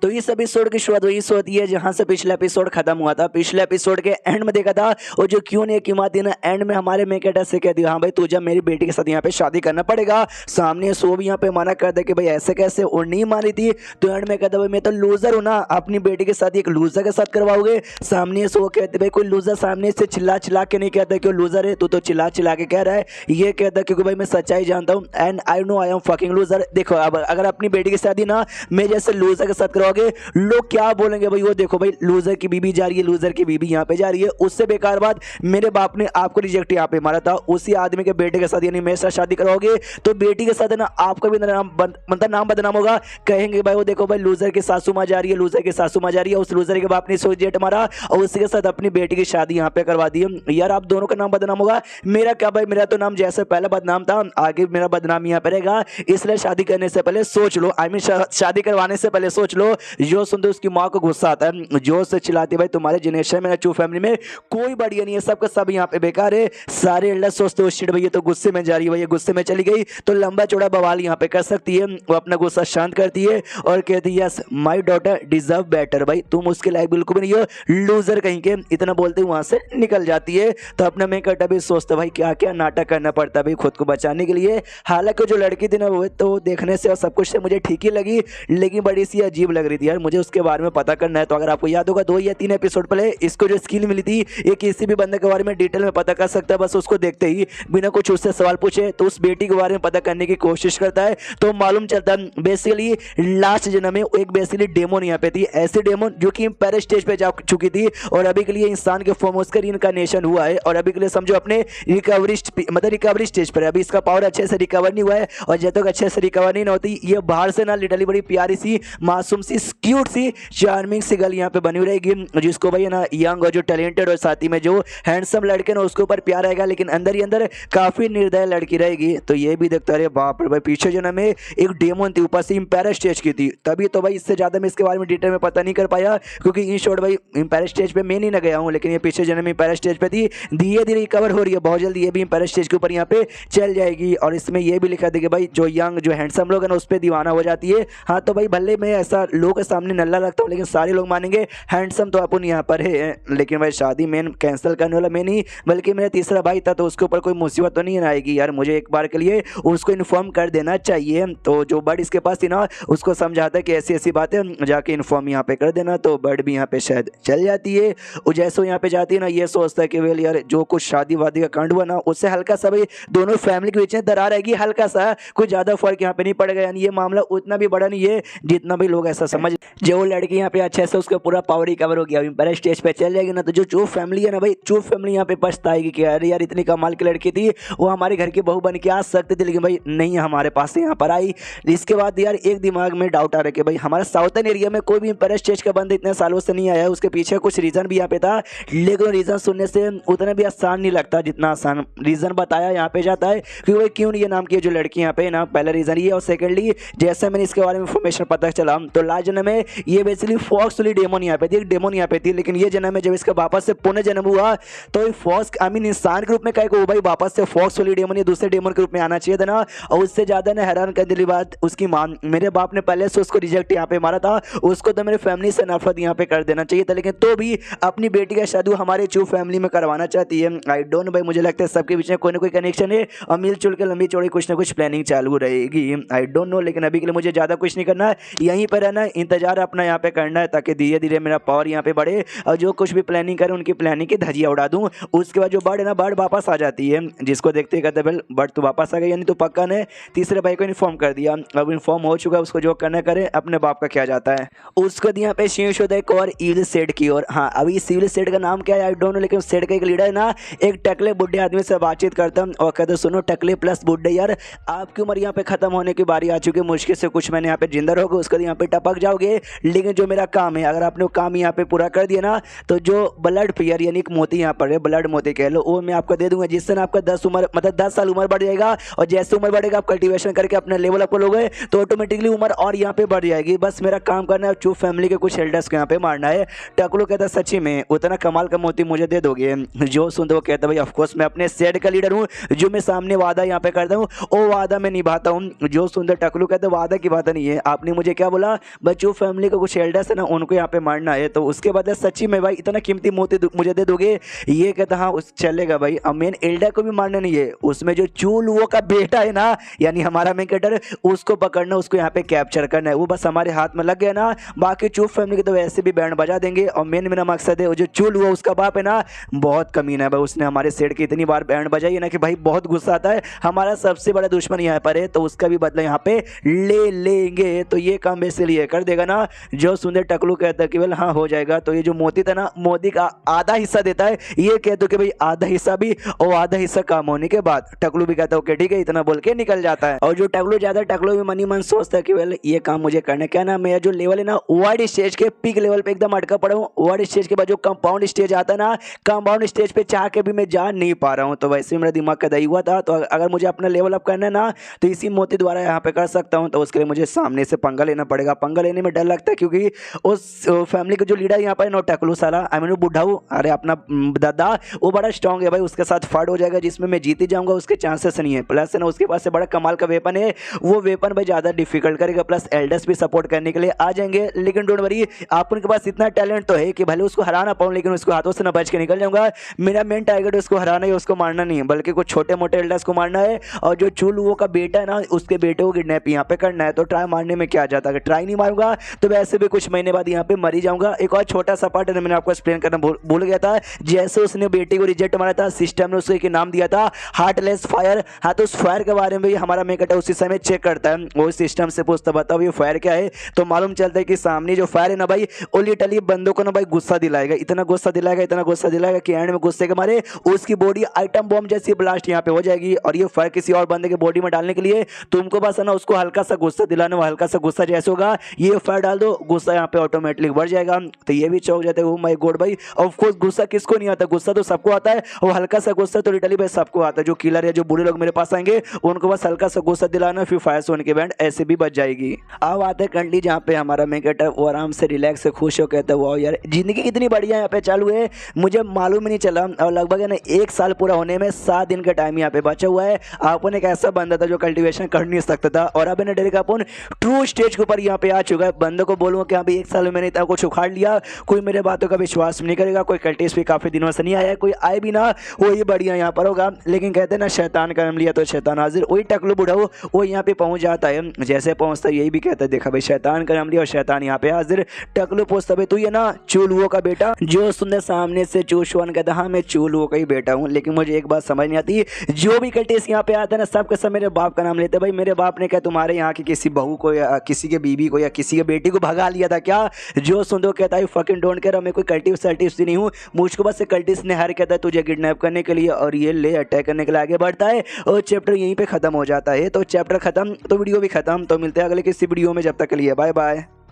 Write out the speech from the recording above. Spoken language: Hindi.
तो इस एपिसोड की शुरुआत वही से होती है जहां से पिछला एपिसोड खत्म हुआ था। पिछले एपिसोड के एंड में देखा था और जो क्यों नहीं क्यों आती ना, एंड में हमारे मेन कैरेक्टर से कहती है हाँ भाई तुझे मेरी बेटी के साथ यहाँ पे शादी करना पड़ेगा। सामने सो भी यहाँ पे मना कर दे कि भाई ऐसे कैसे, और नहीं मानी थी तो एंड में कहता भाई मैं तो लूजर हूँ ना, अपनी बेटी के साथ एक लूजर के साथ करवाओगे। सामने सो कहते भाई कोई लूजर सामने से चिल्ला चिल्ला के नहीं कहता कि लूजर है, तू तो चिल्ला चिल्ला के कह रहा है। ये कहता क्योंकि भाई मैं सच्चाई जानता हूँ and I know I am fucking loser. देखो अब अगर अपनी बेटी की शादी ना मैं जैसे लूजर के साथ करवाओगे लोग क्या बोलेंगे भाई, वो देखो भाई लूजर की बीबी जा रही है, लूजर की बीबी यहाँ पे जा रही है। उससे बेकार बात मेरे बाप ने आपको रिजेक्ट यहाँ पे मारा था, उसी आदमी के बेटे के साथ यानी मेरे साथ शादी करवाओगे तो बेटी के साथ ना आपका भी नाम बदनाम होगा। कहेंगे भाई वो देखो भाई लूजर की सासू माँ जा रही है, लूजर की सासू माँ जा रही है, उस लूजर के बाप ने रिजेक्ट मारा और उसी के साथ अपनी बेटी की शादी यहाँ पे करवा दी। यार आप दोनों का नाम बदनाम होगा। मेरा क्या भाई, मेरा तो नाम जैसे पहले बदनाम था आगे मेरा बदनाम यहाँ पे रहेगा। इसलिए शादी करने से पहले सोच लो, आई मीन शादी करवाने से पहले सोच लो। जो सुनते उसकी माँ को गुस्सा आता है, जो से चिल्लाती भाई तुम्हारे जनरेशन में चू फैमिली में कोई बढ़िया नहीं है, सबका सब यहाँ पे बेकार है। सारे एल्डर सोचते हो शिट भैया तो गुस्से में जा रही है, भैया गुस्से में चली गई तो लंबा चौड़ा बवाल यहाँ पे कर सकती है। वो अपना गुस्सा शांत करती है और कहती है yes my daughter deserve better, भाई तुम उसके लायक बिल्कुल भी नहीं हो, लूजर कहीं के। इतना बोलते वहां से निकल जाती है। तो अपना मैं कटा भी सोचता भाई क्या क्या नाटक करना पड़ता है भाई खुद को बचाने के लिए। हालांकि जो लड़की थी ना वो तो देखने से और सब कुछ से मुझे ठीक ही लगी, लेकिन बड़ी सी अजीब लग रही थी यार। मुझे उसके बारे में पता करना है। तो अगर आपको याद होगा 2 या 3 एपिसोड पहले इसको जो स्किल मिली थी ये किसी भी बंदे के बारे में डिटेल में पता कर सकता है, बस उसको देखते ही बिना कुछ उससे सवाल पूछे तो उस बेटी के बारे में पता करने की कोशिश करता है। तो मालूम चलता है बेसिकली लास्ट जन्म में एक बेसिकली डेमोन यहाँ पे थी, ऐसी डेमोन जो कि पैर स्टेज पे जा चुकी थी और अभी के लिए इंसान के फॉर्म उसका इनकारनेशन हुआ है और अभी के लिए समझो अपने रिकवरी स्टेज पर है। अभी इसका पावर अच्छे से रिकवर नहीं हुआ है और जब तक अच्छे से रिकवर नहीं होती ये बाहर से ना लिटरली बड़ी प्यारी सी मासूम सी क्यूट सी चार्मिंग सी गर्ल यहाँ पे बनी रहेगी, जिसको भाई ना यंग और जो टैलेंटेड और साथ ही में जो हैंडसम लड़के ना उसके ऊपर प्यार आएगा, लेकिन अंदर ही अंदर काफी निर्दय लड़की रहेगी। तो ये भी देखता रहे बाप रे भाई पीछे जन्म में एक डेमन थी ऊपर से इम्पेयर स्टेज की थी। तभी तो भाई इससे ज्यादा मैं इसके बारे में डिटेल में पता नहीं कर पाया क्योंकि इन शॉर्ट भाई इम्पेयर स्टेज पे मैं नहीं ना गया हूँ, लेकिन ये पीछे जन्म में इम्पेयर स्टेज पे थी। धीरे धीरे रिकवर हो रही है, बहुत जल्दी ये भी इम्पेयर स्टेज के ऊपर यहाँ पे चल जाएगी। और इसमें ये भी लिखा था कि भाई जो यंग जो हैंडसम लोग है ना उस पर दीवाना हो जाती है। हाँ तो भाई भले मैं ऐसा लोगों के सामने नल्ला लगता हूँ लेकिन सारे लोग मानेंगे हैंडसम तो अपन यहाँ पर है। लेकिन भाई शादी मेन कैंसिल करने वाला मैं नहीं बल्कि मेरा तीसरा भाई था, तो उसके ऊपर कोई मुसीबत तो नहीं आएगी यार, मुझे एक बार के लिए उसको इन्फॉर्म कर देना चाहिए। तो जो बर्ड इसके पास थी ना उसको समझाता है कि ऐसी ऐसी बातें जाके इन्फॉर्म यहाँ पे कर देना। तो बर्ड भी यहाँ पे शायद चल जाती है और जैसे वो यहाँ पे जाती है ना ये सोचता है कि वेल यार जो कुछ शादी वादी का कांड हुआ ना उससे हल्का सा भाई दोनों फैमिली के बीच में दरार रहेगी, हल्का सा कुछ ज्यादा फर्क यहाँ पे नहीं पड़ेगा। यानी ये मामला उतना भी बड़ा नहीं है जितना भी लोग ऐसा समझ। जो वो लड़की यहाँ पे अच्छे से उसका पूरा पावर रिकवर हो गया अभी स्टेज पे चल जाएगी ना तो जो चूप फैमिली है ना भाई चूप फैमिली यहाँ पे पछताएगी कि अरे यार इतनी कमाल की लड़की थी वो हमारे घर की बहू बन के आ सकती थी, लेकिन भाई नहीं हमारे पास यहाँ पर आई। इसके बाद यार एक दिमाग में डाउट आ रहा है कि भाई हमारे साउथर्न एरिया में कोई भी इम्पेयर स्टेज का बंदा इतने सालों से नहीं आया, उसके पीछे कुछ रीजन भी यहाँ पे था, लेकिन रीजन सुनने से उतना भी आसान नहीं लगता जितना आसान रीजन बताया यहाँ पे जाता है कि भाई क्यों ये नाम की जो लड़की यहाँ पे ना पहला रीजन ये और सेकेंडली जैसे मैंने इसके बारे में इंफॉर्मेशन पता चला तो लास्ट जन्म में ये बेसिकली फॉक्सफुली डेमन यहाँ पे थी, एक डेमन यहाँ पे थी। लेकिन ये जन्म में जब इसका वापस से पुनः जन्म हुआ तो फॉक्स आई मीन इंसान के रूप में कहे को भाई वापस से फॉक्सफुली डेमन या दूसरे डेमन के रूप में आना चाहिए था ना। और उससे ज्यादा ना हैरान कर दिली बात उसकी मां, मेरे बाप ने पहले से उसको रिजेक्ट यहाँ पे मारा था, उसको तो मेरे फैमिली से नफरत यहाँ पे कर देना चाहिए था, लेकिन तो भी अपनी बेटी का शादी हमारे चू फैमिली में करवाना चाहती है। आई डोंट नो भाई मुझे लगता है सबके बीच में कोई ना कोई कनेक्शन है और मिलजुल के लंबी चौड़ी कुछ ना कुछ प्लानिंग चालू रहेगी। आई डोंट नो, लेकिन अभी के लिए मुझे ज्यादा कुछ नहीं करना है, यहीं पर रहना, इंतजार अपना यहाँ पे करना है ताकि धीरे धीरे मेरा पावर यहाँ पे बढ़े और जो कुछ भी प्लानिंग करे उनकी प्लानिंग की धजिया उड़ा दूं। उसके बाद जो बर्ड है ना बर्ड वापस आ जाती है, जिसको देखते कहते हैं बर्ड तो वापस आ गई यानी तो पक्का ने तीसरे भाई को इन्फॉर्म कर दिया। अब इन्फॉर्म हो चुका है, उसको जो करना करे अपने बाप का किया जाता है। उसको यहाँ पे शीश होता है एक और ईविल सेट की ओर। हाँ अभी इस ईविल सेट का नाम क्या है आई डोंट नो, लेकिन सेट का एक लीडर है ना एक टकले बुढ़े आदमी से बातचीत करता हूँ और कहते सुनो टकले प्लस बुढ़े यार आपकी उम्र यहाँ पे खत्म होने की बारी आ चुकी है, मुश्किल से कुछ मैंने यहाँ पे जिंदा रहोगे उसके यहाँ पे टपक जाओगे, लेकिन जो मेरा काम है अगर आपने वो काम यहाँ पे पूरा कर दिया ना तो जो ब्लड पेयर यानी एक मोती यहाँ पर है ब्लड मोती कह लो वो मैं आपको दे दूंगा, जिससे आपका 10 साल उम्र बढ़ जाएगा और जैसे उम्र बढ़ेगा आप कल्टीवेशन करके अपने लेवल अप लोगे तो ऑटोमेटिकली उम्र और यहाँ पे बढ़ जाएगी। बस मेरा काम करना है चुप फैमिली के कुछ एल्डर्स को यहाँ पे मारना है। टकलू कहता सच्ची में उतना कमाल का मोती मुझे दे दोगे? जो सुनते वो कहता भाई ऑफकोर्स मैं अपने सेट का लीडर हूँ, जो मैं सामने वादा यहाँ पे करता हूँ वो वादा मैं निभाता हूँ। जो सुनते टकलू कहते वादा की बात नहीं है, आपने मुझे क्या बोला बस भाई चू फैमिली को कुछ एल्डर्स है ना उनको यहाँ पे मारना है, तो उसके बदले सच्ची में भाई इतना कीमती मोती मुझे दे दोगे? ये कहता हाँ उस चलेगा भाई। अब मेन एल्डर को भी मारना नहीं है, उसमें जो चू लुओ का बेटा है ना यानी हमारा मेन कैरेक्टर, उसको पकड़ना, उसको यहाँ पे कैप्चर करना है। वो बस हमारे हाथ में लग गया ना, बाकी चू फैमिली के तो वैसे भी बैंड बजा देंगे। और मेन मेरा मकसद है वो जो चू लुओ उसका बाप है ना बहुत कमीना है भाई, उसने हमारे सेट की इतनी बार बैंड बजाई है ना कि भाई बहुत गुस्सा आता है। हमारा सबसे बड़ा दुश्मन यहाँ पर है तो उसका भी बदला यहाँ पे ले लेंगे। तो ये काम इसलिए कर देगा ना जो सुंदर टकलू कहता है कि बोल हाँ हो जाएगा। तो ये जो मोती था ना मोदी का आधा हिस्सा देता है, ये कह दो कि भाई आधा हिस्सा भी और आधा हिस्सा काम होने के बाद टकलू भी कहता है ओके ठीक है, इतना बोल के निकल जाता है। और जो टकलू ज्यादा टकलू भी मनी मन सोचता है कि वेल ये काम मुझे करना क्या ना, मैं जो लेवल है ना वाइड स्टेज के पीक लेवल पे एकदम अटका पड़ा हूँ। वाइड स्टेज के बाद जो कंपाउंड स्टेज आता है ना, कंपाउंड स्टेज पे चाह के भी मैं जा नहीं पा रहा हूँ। तो वैसे मेरा दिमाग का दही हुआ था, तो अगर मुझे अपना लेवल अप करना है ना तो इसी मोती द्वारा यहाँ पे कर सकता हूँ। तो उसके लिए मुझे सामने से पंगा लेना पड़ेगा। पंगा लेने में डर लगता है क्योंकि उस फैमिली का जो लीडर यहाँ पर नो टकलू साला आई मीन बुढ़ाऊ, अरे अपना दादा वो बड़ा स्ट्रॉन्ग है भाई, उसके साथ फाइट हो जाएगा जिसमें मैं जीत ही जाऊंगा, उसके चांसेस नहीं है। प्लस है ना उसके पास से बड़ा कमाल का वेपन है, वो वेपन भाई ज़्यादा डिफिकल्ट करेगा। प्लस एल्डर्स भी सपोर्ट करने के लिए आ जाएंगे। लेकिन डोंट वरी, आप उनके पास इतना टैलेंट तो है कि भले उसको हरा ना पाऊँ लेकिन उसको हाथों से ना बच के निकल जाऊंगा। मेरा मेन टारगेट उसको हराना है, उसको मारना नहीं है, बल्कि कुछ छोटे मोटे एल्डर्स को मारना है। और जो चूलुओ का बेटा है ना उसके बेटे को किडनैप यहाँ पे करना है। तो ट्राई मारने में क्या जाता है, अगर ट्राई नहीं मारूंगा तो वैसे भी कुछ महीने बाद यहाँ पे मर ही जाऊंगा। एक और छोटा सा पार्ट मैंने आपको एक्सप्लेन करना भूल गया था। जैसे उसने बेटे को रिजेक्ट मारा था, सिस्टम ने उसको एक नाम दिया था हार्टलेस फायर। हाँ तो उस फायर के बारे में भी हमारा मेकट उसी समय चेक करता है, वो सिस्टम से पूछता बताओ ये फायर क्या है। तो मालूम चलता है कि सामने जो फायर है ना भाई वो लिटरली बंदों को ना भाई गुस्सा दिलाएगा, इतना गुस्सा दिलाएगा, इतना गुस्सा दिलाएगा कि एंड में गुस्से के मारे उसकी बॉडी आइटम बॉम्ब जैसी ब्लास्ट यहाँ पे हो जाएगी। और ये फायर किसी और बंदे के बॉडी में डालने के लिए तुमको बस है ना उसको हल्का सा गुस्सा दिलाना, वो हल्का सा गुस्सा जैसे होगा ये फायर डाल दो, गुस्सा यहाँ पे ऑटोमेटिकली बढ़ जाएगा। तो ये भी चौक जाते हैं माय गॉड भाई। ऑफ कोर्स गुस्सा किसको नहीं आता, गुस्सा तो सबको आता है, और हल्का सा गुस्सा तो लिटरली भाई सबको आता है। जो किलर है जो बुरे लोग मेरे पास आएंगे उनको बस हल्का सा गुस्सा दिलाना, फिर फायर सोन की बैंड ऐसे भी बच जाएगी। अब आते कंट्री जहाँ पे हमारा मेकट है वो आराम से रिलैक्स से खुश हो कहता है वाह यार जिंदगी कितनी बढ़िया यहाँ पे चालू है, मुझे मालूम ही नहीं चला। और लगभग है ना 1 साल पूरा होने में 7 दिन का टाइम यहाँ पे बचा हुआ है। अपन एक ऐसा बंदा था जो कल्टीवेशन कर नहीं सकता था और अब ना डायरेक्ट अपन ट्रू स्टेज के ऊपर यहाँ पे आ चुका है। बंदों को बोलूँगा कि अभी 1 साल में मैंने इतना कुछ उखाड़ लिया, कोई मेरे बातों का विश्वास नहीं करेगा, कोई कल्टिस भी काफी दिनों से नहीं आया, कोई आए भी ना वो ये बढ़िया यहाँ पर होगा। लेकिन कहते हैं ना शैतान का नाम लिया तो शैतान हाजिर, वही टकलू बुढ़ाऊ वो यहाँ पे पहुंच जाता है। जैसे पहुंचता है यही भी कहता है देखा भाई शैतान का नाम लिया और शैतान यहाँ पे हाजिर। टकलू पूछता भाई तू ये ना चूलुओ का बेटा, जो सुनने सामने से चूशवन कहता हाँ मैं चूलुओ का ही बेटा हूँ। लेकिन मुझे एक बात समझ नहीं आती, जो भी कल्टिस यहाँ पे आता है ना सबके सब मेरे बाप का नाम लेते भाई। मेरे बाप ने क्या तुम्हारे यहाँ की किसी बहू को या किसी के बीबी को या किसी के बेटी को भगा लिया था क्या? जो सुन दो कहता है फकिंग डोंट केयर, मैं कोई कल्टिव सर्टिस नहीं हूँ, मुझको बस कल्टिस ने हर कहता है तुझे किडनैप करने के लिए और ये ले अटैक करने के लिए आगे बढ़ता है। और चैप्टर यहीं पे खत्म हो जाता है। तो चैप्टर खत्म तो वीडियो भी खत्म। तो मिलते हैं अगले किसी वीडियो में, जब तक के लिए बाय बाय।